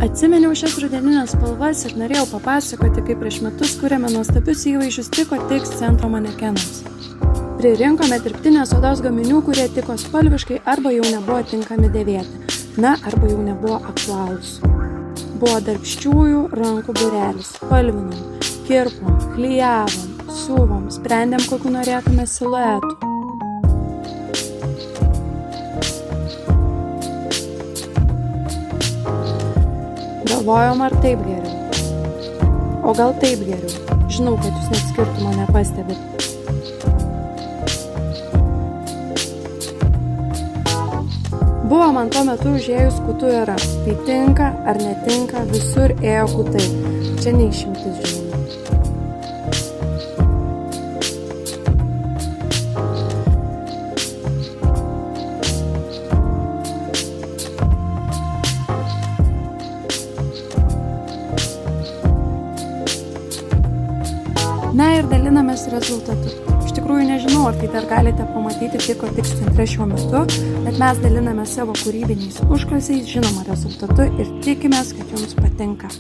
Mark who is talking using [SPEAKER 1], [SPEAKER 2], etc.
[SPEAKER 1] Atsiminiau šias rudeninės spalvas ir norėjau papasakoti, kaip prieš metus kūrėme nuostabius įvaizdžius tiko tiks centro manekenams. Pririnkome dirbtinės odos gaminių, kurie tiko spalviškai arba jau nebuvo tinkami dėvėti, arba jau nebuvo aktualūs. Buvo darbščiųjų rankų būrelis, spalvinom, kirpom, klijavom, siuvom, sprendėm, kokių norėtume siluetų. Galvojom, ar taip geriau. O gal taip geriau. Žinau, kad jūs net skirtumo nepastebit. Buvo man tuo metu užėjus kutų era. Tai tinka ar netinka, visur ėjo kutai. Čia neišimtis, žinoma. Ir dalinamės rezultatu. Iš tikrųjų nežinau, ar tai dar galite pamatyti tiko tiks centre šiuo metu, bet mes daliname savo kūrybiniais užkulisiais, žinoma rezultatu ir tikimės, kad jums patinka.